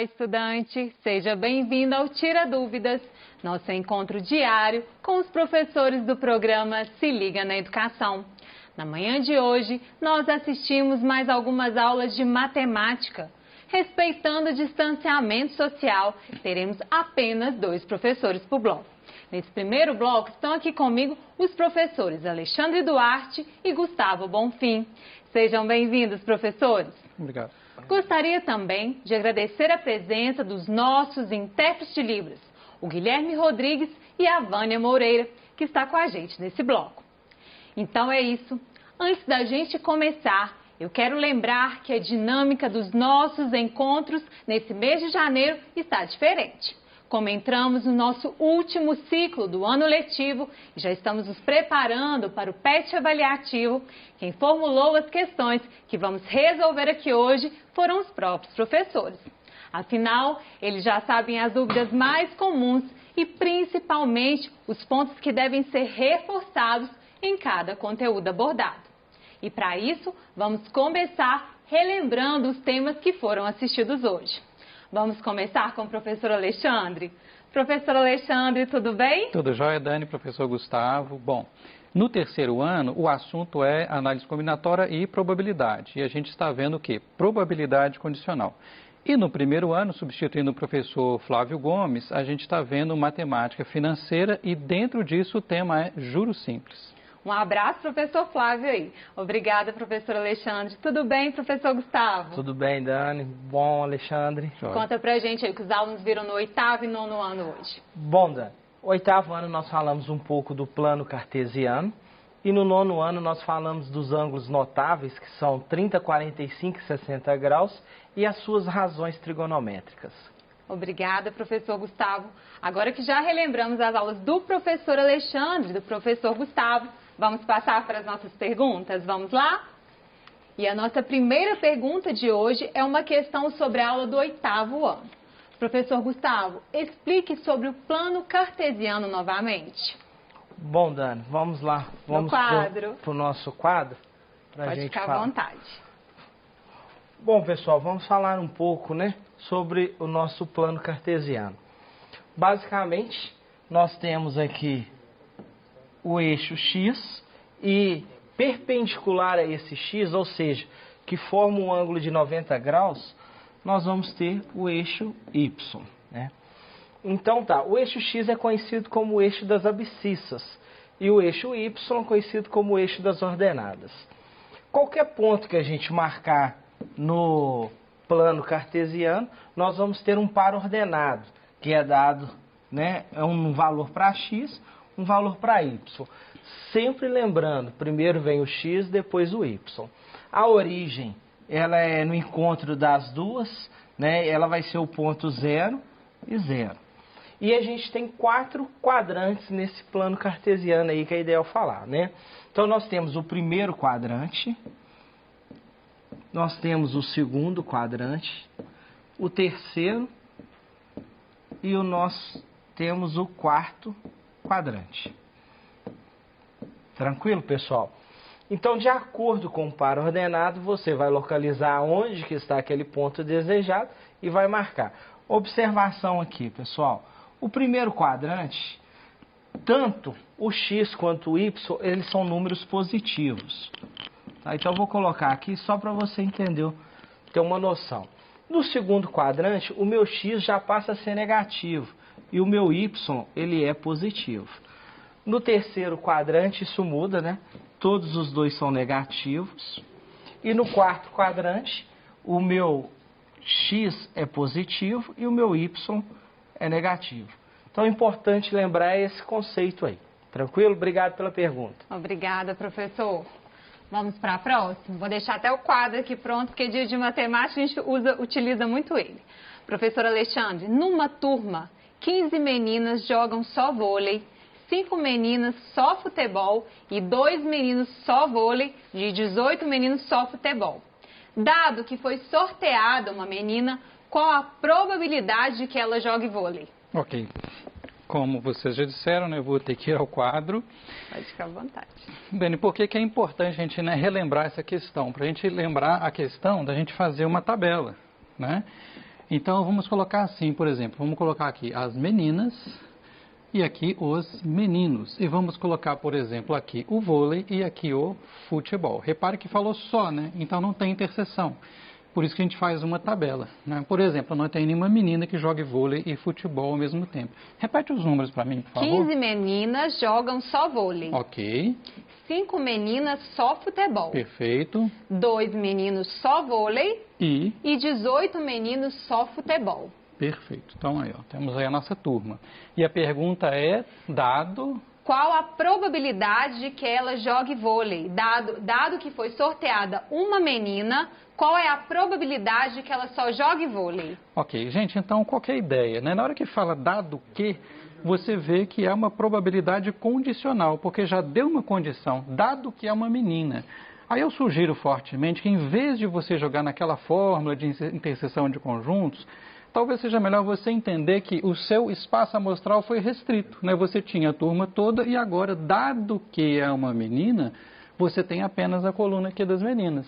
estudante! Seja bem-vindo ao Tira Dúvidas, nosso encontro diário com os professores do programa Se Liga na Educação. Na manhã de hoje, nós assistimos mais algumas aulas de matemática. Respeitando o distanciamento social, teremos apenas 2 professores por bloco. Nesse primeiro bloco, estão aqui comigo os professores Alexandre Duarte e Gustavo Bonfim. Sejam bem-vindos, professores. Obrigado. Gostaria também de agradecer a presença dos nossos intérpretes de Libras, o Guilherme Rodrigues e a Vânia Moreira, que está com a gente nesse bloco. Então é isso. Antes da gente começar, eu quero lembrar que a dinâmica dos nossos encontros nesse mês de janeiro está diferente. Como entramos no nosso último ciclo do ano letivo e já estamos nos preparando para o PET avaliativo, quem formulou as questões que vamos resolver aqui hoje foram os próprios professores. Afinal, eles já sabem as dúvidas mais comuns e principalmente os pontos que devem ser reforçados em cada conteúdo abordado. E para isso, vamos começar relembrando os temas que foram assistidos hoje. Vamos começar com o professor Alexandre. Professor Alexandre, tudo bem? Tudo jóia, Dani, professor Gustavo. Bom, no terceiro ano, o assunto é análise combinatória e probabilidade. E a gente está vendo o quê? Probabilidade condicional. E no primeiro ano, substituindo o professor Flávio Gomes, a gente está vendo matemática financeira e dentro disso o tema é juros simples. Um abraço, professor Flávio aí. Obrigada, professor Alexandre. Tudo bem, professor Gustavo? Tudo bem, Dani. Bom, Alexandre. Conta pra gente aí o que os alunos viram no 8º e 9º ano hoje. Bom, Dani. 8º ano nós falamos um pouco do plano cartesiano e no 9º ano nós falamos dos ângulos notáveis, que são 30, 45 e 60 graus e as suas razões trigonométricas. Obrigada, professor Gustavo. Agora que já relembramos as aulas do professor Alexandre e do professor Gustavo, vamos passar para as nossas perguntas? Vamos lá? E a nossa primeira pergunta de hoje é uma questão sobre a aula do 8º ano. Professor Gustavo, explique sobre o plano cartesiano novamente. Bom, Dani, vamos lá. Vamos para o nosso quadro? Pode ficar à vontade. Bom, pessoal, vamos falar um pouco, sobre o nosso plano cartesiano. Basicamente, nós temos aqui o eixo X e perpendicular a esse X, ou seja, que forma um ângulo de 90 graus, nós vamos ter o eixo Y. Então o eixo X é conhecido como o eixo das abscissas e o eixo Y é conhecido como o eixo das ordenadas. Qualquer ponto que a gente marcar no plano cartesiano, nós vamos ter um par ordenado, que é dado um valor para X, um valor para Y. Sempre lembrando, primeiro vem o X, depois o Y. A origem, ela é no encontro das duas, ela vai ser o ponto 0 e 0. E a gente tem 4 quadrantes nesse plano cartesiano aí que é ideal falar, Então nós temos o primeiro quadrante, nós temos o segundo quadrante, o terceiro e nós temos o quarto quadrante. Tranquilo, pessoal? Então, de acordo com o par ordenado, você vai localizar onde que está aquele ponto desejado e vai marcar. Observação aqui, pessoal. O primeiro quadrante, tanto o X quanto o Y, eles são números positivos. Então, eu vou colocar aqui só para você entender, ter uma noção. No segundo quadrante, o meu X já passa a ser negativo e o meu Y, ele é positivo. No terceiro quadrante, isso muda, Todos os dois são negativos. E no quarto quadrante, o meu X é positivo e o meu Y é negativo. Então, é importante lembrar esse conceito aí. Tranquilo? Obrigado pela pergunta. Obrigada, professor. Vamos para a próxima? Vou deixar até o quadro aqui pronto, porque dia de matemática a gente utiliza muito ele. Professor Alexandre, numa turma, 15 meninas jogam só vôlei, 5 meninas só futebol e 2 meninos só vôlei, de 18 meninos só futebol. Dado que foi sorteada uma menina, qual a probabilidade de que ela jogue vôlei? Ok. Como vocês já disseram, eu vou ter que ir ao quadro. Pode ficar à vontade. Bem, por que é importante a gente relembrar essa questão? Para a gente lembrar a questão da gente fazer uma tabela, Então, vamos colocar assim, por exemplo, vamos colocar aqui as meninas e aqui os meninos. E vamos colocar, por exemplo, aqui o vôlei e aqui o futebol. Repare que falou só, né? Então não tem interseção. Por isso que a gente faz uma tabela, né? Por exemplo, não tem nenhuma menina que jogue vôlei e futebol ao mesmo tempo. Repete os números para mim, por favor. 15 meninas jogam só vôlei. Ok. 5 meninas só futebol. Perfeito. 2 meninos só vôlei. E 18 meninos só futebol. perfeito. Então aí, ó, temos aí a nossa turma. E a pergunta é, dado... Qual a probabilidade de que ela jogue vôlei? Dado que foi sorteada uma menina, qual é a probabilidade de que ela só jogue vôlei? Ok, gente, então qual que é a ideia, né? Na hora que fala dado que, você vê que é uma probabilidade condicional, porque já deu uma condição, dado que é uma menina. Aí eu sugiro fortemente que em vez de você jogar naquela fórmula de interseção de conjuntos, talvez seja melhor você entender que o seu espaço amostral foi restrito, né? Você tinha a turma toda e agora, dado que é uma menina, você tem apenas a coluna aqui das meninas,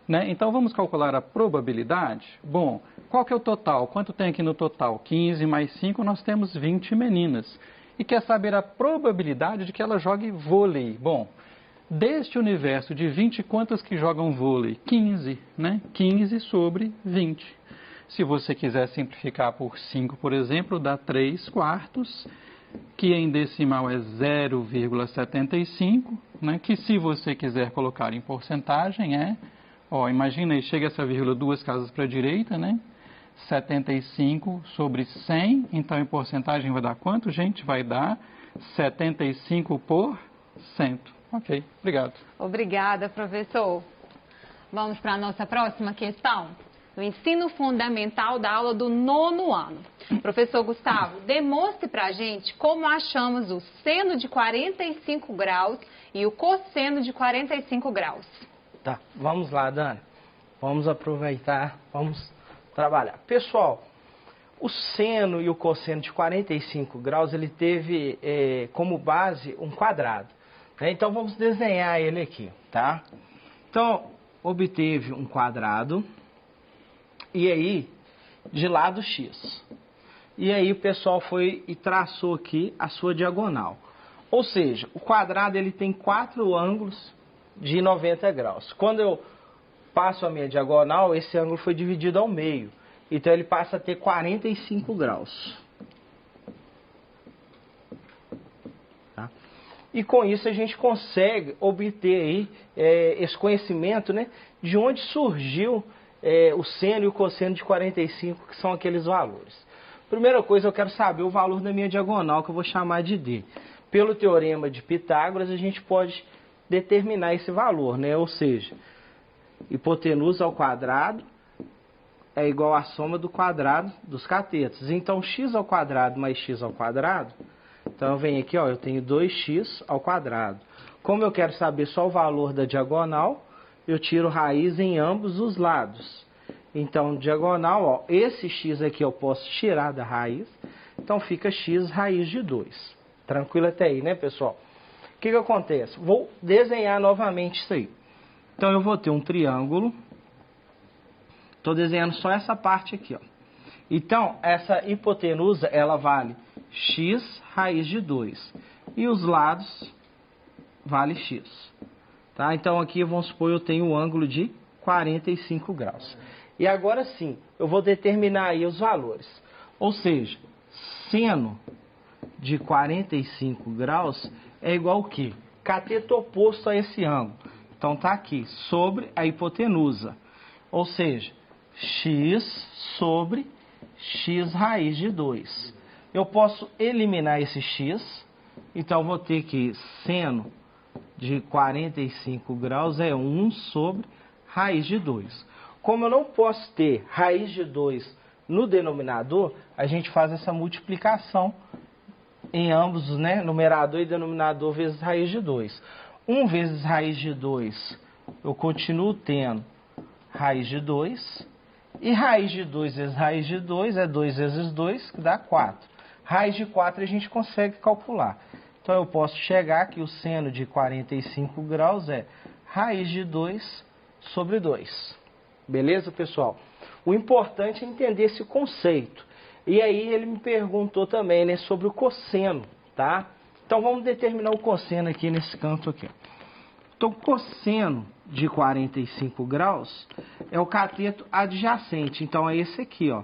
né? Então, vamos calcular a probabilidade? Bom, qual que é o total? Quanto tem aqui no total? 15 mais 5, nós temos 20 meninas. E quer saber a probabilidade de que ela jogue vôlei? Bom, deste universo de 20, quantas que jogam vôlei? 15, né? 15 sobre 20. Se você quiser simplificar por 5, por exemplo, dá 3 quartos, que em decimal é 0,75, né? Que se você quiser colocar em porcentagem é, ó, imagina aí, chega essa vírgula 2 casas para a direita, né? 75 sobre 100, então em porcentagem vai dar quanto, gente? Vai dar 75%. Ok, obrigado. Obrigada, professor. Vamos para a nossa próxima questão. No ensino fundamental da aula do 9º ano. Professor Gustavo, demonstre para a gente como achamos o seno de 45 graus e o cosseno de 45 graus. Tá, vamos lá, Dani. Vamos aproveitar, vamos trabalhar. Pessoal, o seno e o cosseno de 45 graus, ele teve como base um quadrado, né? Então, vamos desenhar ele aqui, tá? Então, obteve um quadrado. E aí, de lado X. E aí o pessoal foi e traçou aqui a sua diagonal. Ou seja, o quadrado ele tem 4 ângulos de 90 graus. Quando eu passo a minha diagonal, esse ângulo foi dividido ao meio. Então ele passa a ter 45 graus. Tá? E com isso a gente consegue obter aí, esse conhecimento, né, de onde surgiu o seno e o cosseno de 45, que são aqueles valores. Primeira coisa, eu quero saber o valor da minha diagonal, que eu vou chamar de D. Pelo teorema de Pitágoras, a gente pode determinar esse valor, né? Ou seja, hipotenusa ao quadrado é igual à soma do quadrado dos catetos. Então, x ao quadrado mais x ao quadrado, então eu venho aqui, ó, eu tenho 2x ao quadrado. Como eu quero saber só o valor da diagonal, eu tiro raiz em ambos os lados. Então, diagonal, ó, esse x aqui eu posso tirar da raiz. Então, fica x raiz de 2. Tranquilo até aí, né, pessoal? O que acontece? Vou desenhar novamente isso aí. Então, eu vou ter um triângulo. Estou desenhando só essa parte aqui, ó. Então, essa hipotenusa, ela vale x raiz de 2. E os lados vale x. Tá? Então, aqui, vamos supor, eu tenho um ângulo de 45 graus. E agora sim, eu vou determinar aí os valores. Ou seja, seno de 45 graus é igual ao quê? Cateto oposto a esse ângulo. Então, tá aqui, sobre a hipotenusa. Ou seja, x sobre x raiz de 2. Eu posso eliminar esse x. Então, vou ter que seno de 45 graus é 1 sobre raiz de 2. Como eu não posso ter raiz de 2 no denominador, a gente faz essa multiplicação em ambos, né? Numerador e denominador vezes raiz de 2. 1 vezes raiz de 2, eu continuo tendo raiz de 2. E raiz de 2 vezes raiz de 2 é 2 vezes 2, que dá 4. Raiz de 4 a gente consegue calcular. Então, eu posso chegar que o seno de 45 graus é raiz de 2 sobre 2. Beleza, pessoal? O importante é entender esse conceito. E aí ele me perguntou também, né, sobre o cosseno, tá? Então vamos determinar o cosseno aqui nesse canto aqui. Então, cosseno de 45 graus é o cateto adjacente. Então, é esse aqui, ó,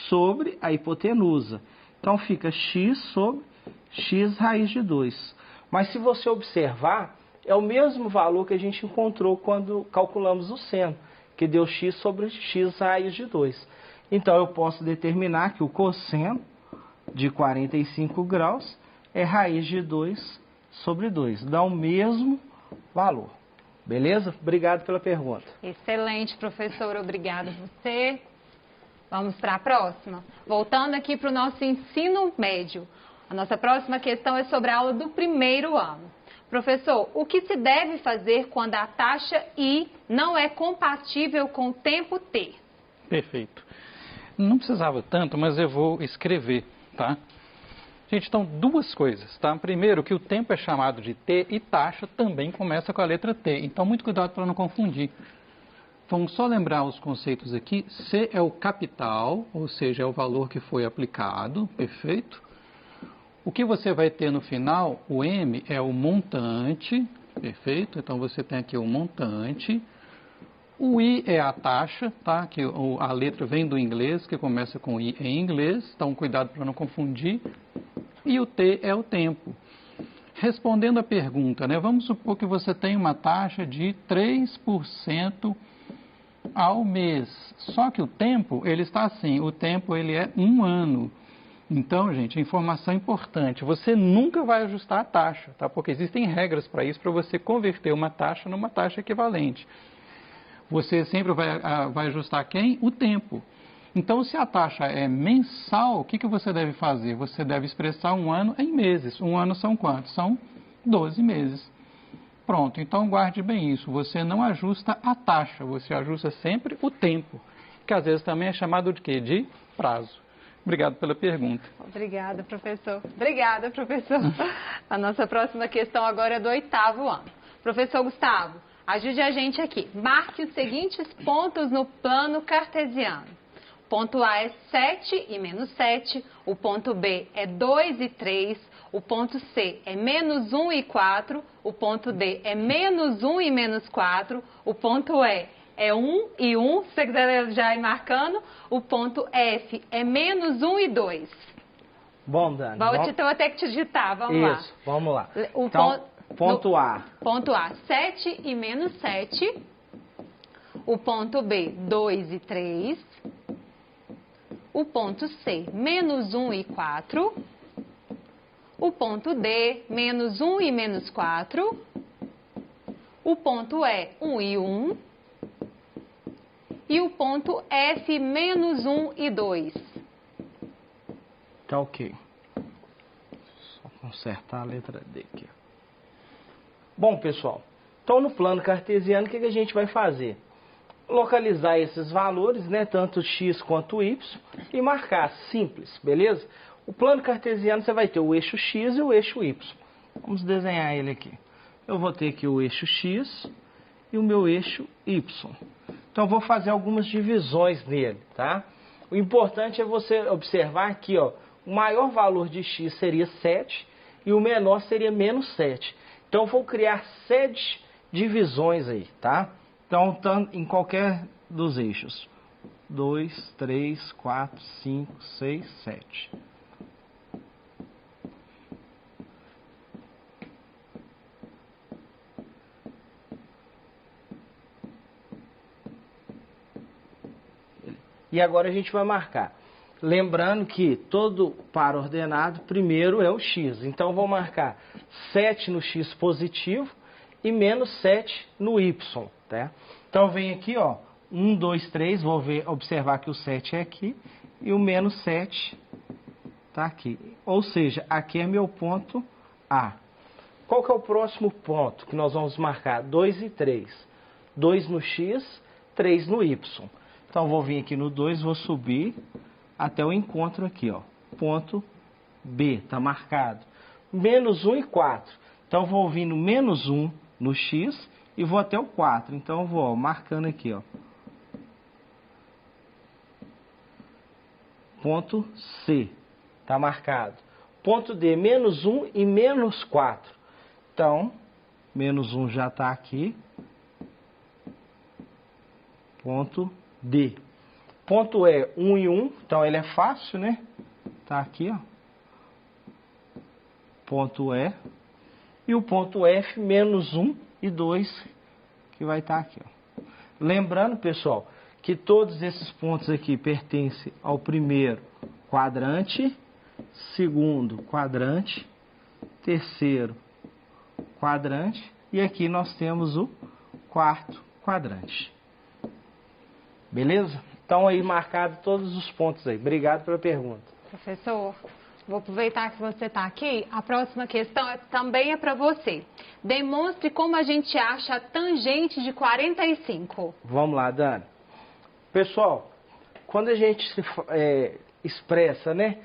sobre a hipotenusa. Então, fica x sobre x raiz de 2. Mas, se você observar, é o mesmo valor que a gente encontrou quando calculamos o seno, que deu x sobre x raiz de 2. Então, eu posso determinar que o cosseno de 45 graus é raiz de 2 sobre 2. Dá o mesmo valor. Beleza? Obrigado pela pergunta. Excelente, professor. Obrigada a você. Vamos para a próxima. Voltando aqui para o nosso ensino médio. A nossa próxima questão é sobre a aula do primeiro ano. Professor, o que se deve fazer quando a taxa I não é compatível com o tempo T? Perfeito. Não precisava tanto, mas eu vou escrever, tá? Gente, então, duas coisas, tá? Primeiro, que o tempo é chamado de T e taxa também começa com a letra T. Então, muito cuidado para não confundir. Vamos só lembrar os conceitos aqui. C é o capital, ou seja, é o valor que foi aplicado, perfeito? O que você vai ter no final, o M é o montante, perfeito? Então, você tem aqui o montante. O I é a taxa, tá? Que a letra vem do inglês, que começa com I em inglês. Então, cuidado para não confundir. E o T é o tempo. Respondendo a pergunta, né? Vamos supor que você tem uma taxa de 3% ao mês. Só que o tempo, ele está assim, o tempo ele é 1 ano. Então, gente, informação importante, você nunca vai ajustar a taxa, tá? Porque existem regras para isso, para você converter uma taxa numa taxa equivalente. Você sempre vai ajustar quem? O tempo. Então, se a taxa é mensal, o que você deve fazer? Você deve expressar 1 ano em meses. 1 ano são quantos? São 12 meses. Pronto, então guarde bem isso. Você não ajusta a taxa, você ajusta sempre o tempo, que às vezes também é chamado de quê? De prazo. Obrigado pela pergunta. Obrigada, professor. Obrigada, professor. A nossa próxima questão agora é do 8º ano. Professor Gustavo, ajude a gente aqui. Marque os seguintes pontos no plano cartesiano. O ponto A é 7 e menos 7, o ponto B é 2 e 3, o ponto C é menos 1 e 4, o ponto D é menos 1 e menos 4, o ponto E é 1 e 1, se você quiser já ir marcando, o ponto F é menos 1 e 2. Bom, Dani. Então eu vou ter que te digitar, vamos lá. Isso, vamos lá. Então, ponto A. Ponto A, 7 e menos 7, o ponto B, 2 e 3, o ponto C, menos 1 e 4, o ponto D, menos 1 e menos 4, o ponto E, 1 e 1, e o ponto F, menos 1 e 2. Tá ok. Só consertar a letra D aqui. Bom, pessoal, então no plano cartesiano, o que a gente vai fazer? Localizar esses valores, né, tanto x quanto y, e marcar, simples, beleza? O plano cartesiano você vai ter o eixo x e o eixo y. Vamos desenhar ele aqui. Eu vou ter aqui o eixo x e o meu eixo y. Então eu vou fazer algumas divisões nele, tá? O importante é você observar aqui, ó, o maior valor de x seria 7 e o menor seria menos 7. Então eu vou criar 7 divisões aí, tá? Então, em qualquer dos eixos. 2, 3, 4, 5, 6, 7. E agora a gente vai marcar. Lembrando que todo par ordenado, primeiro é o x. Então, vou marcar 7 no x positivo e menos 7 no y, tá? Então, vem aqui, ó, 1, 2, 3, vou observar que o 7 é aqui e o menos 7 tá aqui. Ou seja, aqui é meu ponto A. Qual que é o próximo ponto que nós vamos marcar? 2 e 3. 2 no x, 3 no y. Então, vou vir aqui no 2, vou subir até o encontro aqui, ó. Ponto B, tá marcado. Menos 1 e 4. Então, vou vir no menos 1 no x e vou até o 4. Então, eu vou, ó, marcando aqui, ó. ponto C, está marcado. Ponto D, menos 1 e menos 4. Então, menos 1 já está aqui. Ponto D. Ponto E, 1 e 1. Então, ele é fácil, né? Está aqui, ó. Ponto E. E o ponto F, menos 1 e 2, que vai estar aqui, ó. Lembrando, pessoal, que todos esses pontos aqui pertencem ao primeiro quadrante, segundo quadrante, terceiro quadrante e aqui nós temos o quarto quadrante. Beleza? Então aí marcado todos os pontos aí. Obrigado pela pergunta. Professor, vou aproveitar que você está aqui. A próxima questão também é para você. Demonstre como a gente acha a tangente de 45. Vamos lá, Dani. Pessoal, quando a gente expressa, né,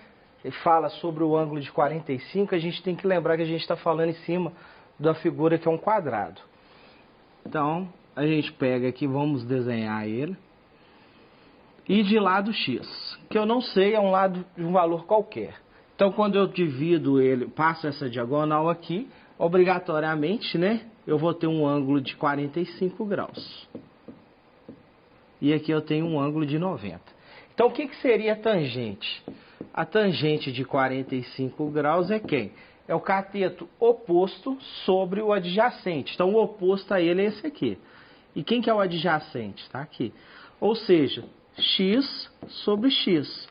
e fala sobre o ângulo de 45, a gente tem que lembrar que a gente está falando em cima da figura que é um quadrado. Então, a gente pega aqui, vamos desenhar ele. E de lado x, que eu não sei, é um lado de um valor qualquer. Então, quando eu divido ele, passo essa diagonal aqui, obrigatoriamente, né, eu vou ter um ângulo de 45 graus. E aqui eu tenho um ângulo de 90. Então, o que seria a tangente? A tangente de 45 graus é quem? É o cateto oposto sobre o adjacente. Então, o oposto a ele é esse aqui. E quem que é o adjacente? Está aqui. Ou seja, x sobre x.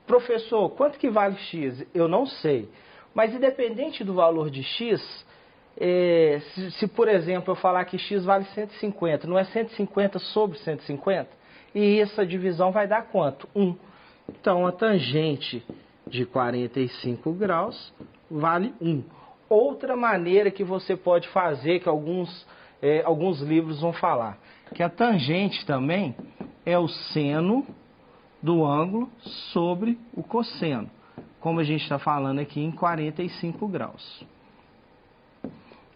Professor, quanto que vale x? Eu não sei. Mas independente do valor de x, se por exemplo eu falar que x vale 150, não é 150 sobre 150? E essa divisão vai dar quanto? 1. Então a tangente de 45 graus vale 1. Outra maneira que você pode fazer, que alguns livros vão falar, que a tangente também é o seno do ângulo sobre o cosseno, como a gente está falando aqui em 45 graus.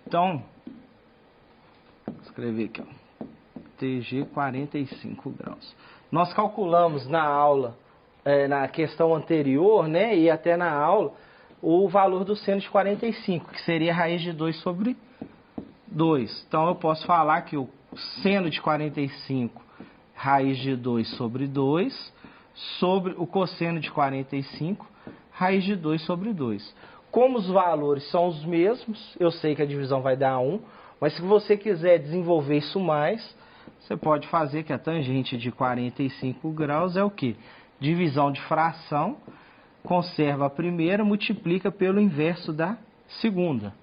Então, vou escrever aqui, ó, TG 45 graus. Nós calculamos na aula, na questão anterior, né, e até na aula, o valor do seno de 45, que seria raiz de 2 sobre 2. Então, eu posso falar que o seno de 45, raiz de 2 sobre 2, sobre o cosseno de 45, raiz de 2 sobre 2. Como os valores são os mesmos, eu sei que a divisão vai dar 1, mas se você quiser desenvolver isso mais, você pode fazer que a tangente de 45 graus é o quê? Divisão de fração, conserva a primeira, multiplica pelo inverso da segunda.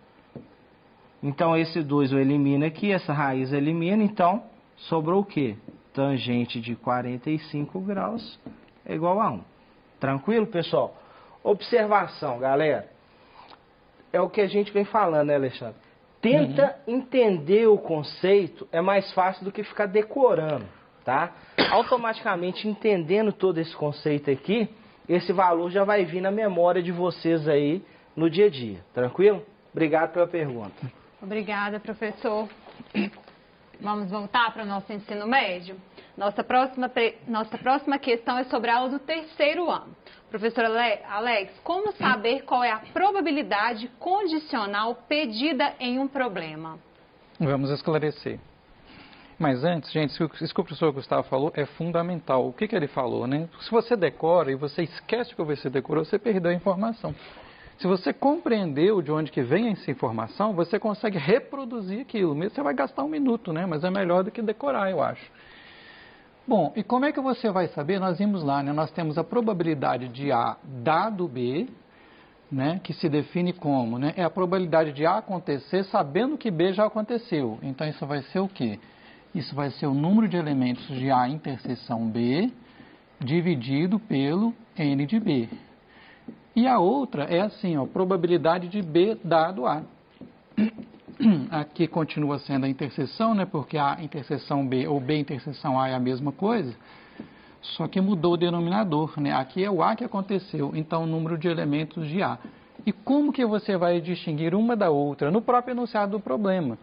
Então, esse 2 eu elimino aqui, essa raiz elimina, então, sobrou o quê? Tangente de 45 graus é igual a 1. Tranquilo, pessoal? Observação, galera. É o que a gente vem falando, né, Alexandre? Tenta entender o conceito, é mais fácil do que ficar decorando, tá? Automaticamente entendendo todo esse conceito aqui, esse valor já vai vir na memória de vocês aí no dia a dia, tranquilo? Obrigado pela pergunta. Obrigada, professor. Vamos voltar para o nosso ensino médio? Nossa próxima questão é sobre a aula do terceiro ano. Professor Alex, como saber qual é a probabilidade condicional pedida em um problema? Vamos esclarecer. Mas antes, gente, isso que o professor Gustavo falou é fundamental. O que ele falou, né? Se você decora e você esquece o que você decorou, você perdeu a informação. Se você compreendeu de onde que vem essa informação, você consegue reproduzir aquilo. Mesmo você vai gastar 1 minuto, né? Mas é melhor do que decorar, eu acho. Bom, e como é que você vai saber? Nós vimos lá, né? Nós temos a probabilidade de A dado B, né? Que se define como, né? É a probabilidade de A acontecer sabendo que B já aconteceu. Então, isso vai ser o quê? Isso vai ser o número de elementos de A interseção B dividido pelo N de B. E a outra é assim, ó, probabilidade de B dado A. Aqui continua sendo a interseção, né, porque A interseção B ou B interseção A é a mesma coisa, só que mudou o denominador, né? Aqui é o A que aconteceu, então o número de elementos de A. E como que você vai distinguir uma da outra? No próprio enunciado do problema,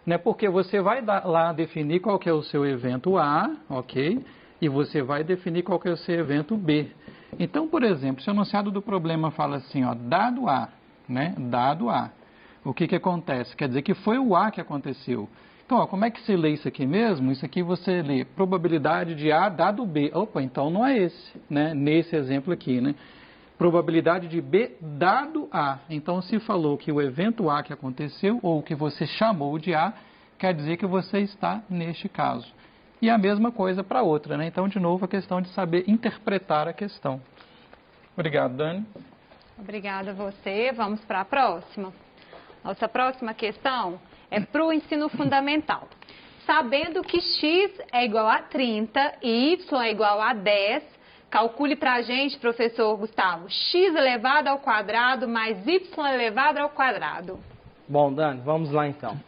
né? Porque você vai lá definir qual que é o seu evento A, ok? e você vai definir qual que é o seu evento B. Então, por exemplo, se o enunciado do problema fala assim, ó, dado A, né, dado A, o que que acontece? Quer dizer que foi o A que aconteceu. Então, ó, como é que se lê isso aqui mesmo? Isso aqui você lê probabilidade de A dado B. Opa, então não é esse, né, nesse exemplo aqui, né? Probabilidade de B dado A. Então, se falou que o evento A que aconteceu, ou que você chamou de A, quer dizer que você está neste caso. E a mesma coisa para outra, né? Então, de novo, a questão de saber interpretar a questão. Obrigado, Dani. Obrigada a você. Vamos para a próxima. Nossa próxima questão é para o ensino fundamental. Sabendo que x é igual a 30 e y é igual a 10, calcule para a gente, professor Gustavo, x elevado ao quadrado mais y elevado ao quadrado. Bom, Dani, vamos lá então.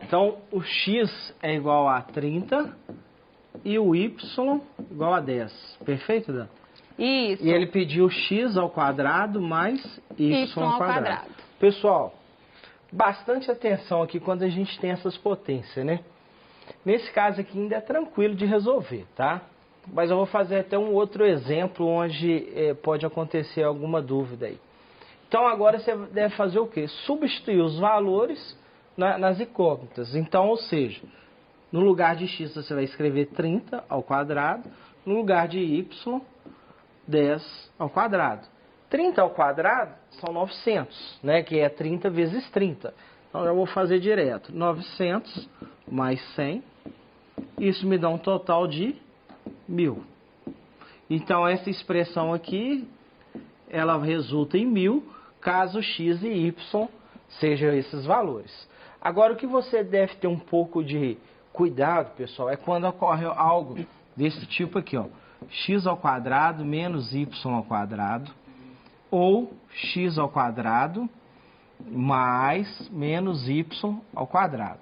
Então, o x é igual a 30 e o y igual a 10. Perfeito, Dani? Isso. E ele pediu x ao quadrado mais y ao quadrado. Pessoal, bastante atenção aqui quando a gente tem essas potências, né? Nesse caso aqui ainda é tranquilo de resolver, tá? Mas eu vou fazer até um outro exemplo onde pode acontecer alguma dúvida aí. Então agora você deve fazer o quê? Substituir os valores nas incógnitas. Então, ou seja, no lugar de x você vai escrever 30 ao quadrado, no lugar de y, 10 ao quadrado. 30 ao quadrado são 900, né? Que é 30 vezes 30. Então eu vou fazer direto. 900 mais 100. Isso me dá um total de 1000. Então essa expressão aqui, ela resulta em 1000, caso x e y sejam esses valores. Agora o que você deve ter um pouco de cuidado, pessoal, é quando ocorre algo desse tipo aqui, ó. X ao quadrado menos y ao quadrado, ou x ao quadrado mais menos y ao quadrado.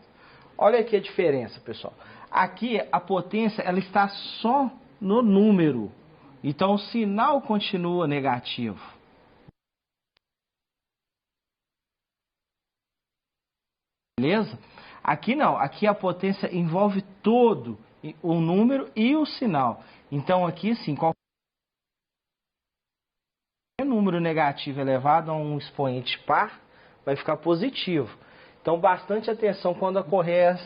Olha aqui a diferença, pessoal. Aqui a potência ela está só no número, então o sinal continua negativo. Beleza? Aqui não, aqui a potência envolve todo o número e o sinal. Então aqui sim, qualquer número negativo elevado a um expoente par vai ficar positivo. Então bastante atenção quando ocorrer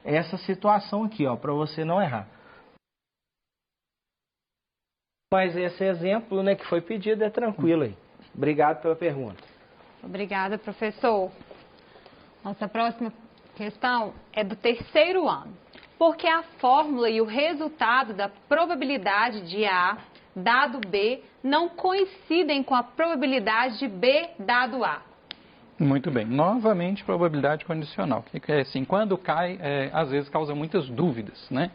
essa situação aqui, ó, para você não errar. Mas esse exemplo, né, que foi pedido é tranquilo aí. Obrigado pela pergunta. Obrigada, professor. Nossa próxima questão é do terceiro ano. Porque a fórmula e o resultado da probabilidade de A dado B não coincidem com a probabilidade de B dado A. Muito bem. Novamente, probabilidade condicional. Que é assim, quando cai, às vezes causa muitas dúvidas, né?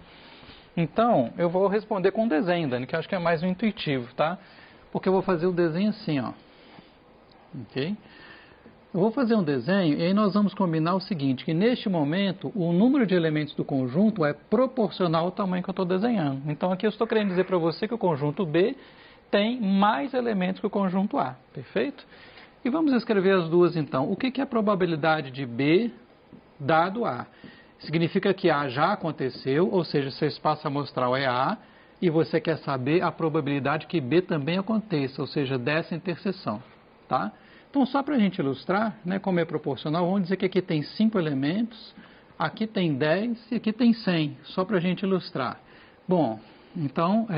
Então, eu vou responder com um desenho, Dani, que eu acho que é mais intuitivo, tá? Porque eu vou fazer o desenho assim, ó. Ok? Eu vou fazer um desenho e aí nós vamos combinar o seguinte, que neste momento o número de elementos do conjunto é proporcional ao tamanho que eu estou desenhando. Então aqui eu estou querendo dizer para você que o conjunto B tem mais elementos que o conjunto A, perfeito? E vamos escrever as duas então. O que é a probabilidade de B dado A? Significa que A já aconteceu, ou seja, seu espaço amostral é A, e você quer saber a probabilidade que B também aconteça, ou seja, dessa interseção, tá? Então, só para a gente ilustrar, né, como é proporcional, vamos dizer que aqui tem 5 elementos, aqui tem 10 e aqui tem 100, só para a gente ilustrar. Bom, então,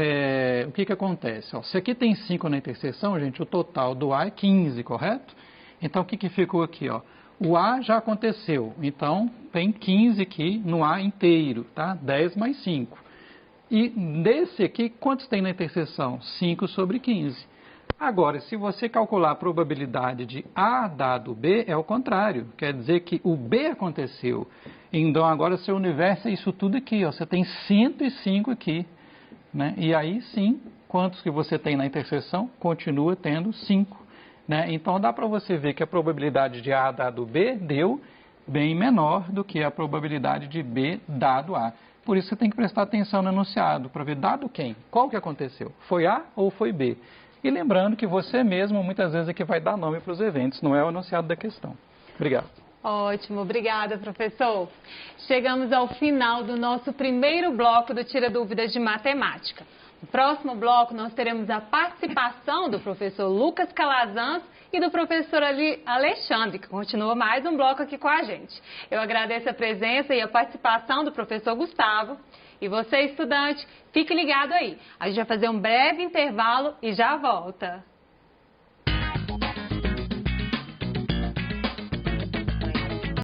o que acontece? Ó, se aqui tem 5 na interseção, gente, o total do A é 15, correto? Então, o que ficou aqui? Ó? O A já aconteceu, então tem 15 aqui no A inteiro, tá? 10 mais 5. E desse aqui, quantos tem na interseção? 5 sobre 15. Agora, se você calcular a probabilidade de A dado B, é o contrário. Quer dizer que o B aconteceu. Então, agora, seu universo é isso tudo aqui. Ó. Você tem 105 aqui. Né? E aí, sim, quantos que você tem na interseção? Continua tendo 5. Né? Então, dá para você ver que a probabilidade de A dado B deu bem menor do que a probabilidade de B dado A. Por isso, você tem que prestar atenção no enunciado, para ver dado quem? Qual que aconteceu? Foi A ou foi B? E lembrando que você mesmo, muitas vezes, é que vai dar nome para os eventos, não é o enunciado da questão. Obrigado. Ótimo, obrigada, professor. Chegamos ao final do nosso primeiro bloco do Tira Dúvidas de Matemática. No próximo bloco, nós teremos a participação do professor Lucas Calazans e do professor Alexandre, que continua mais um bloco aqui com a gente. Eu agradeço a presença e a participação do professor Gustavo. E você, estudante, fique ligado aí. A gente vai fazer um breve intervalo e já volta.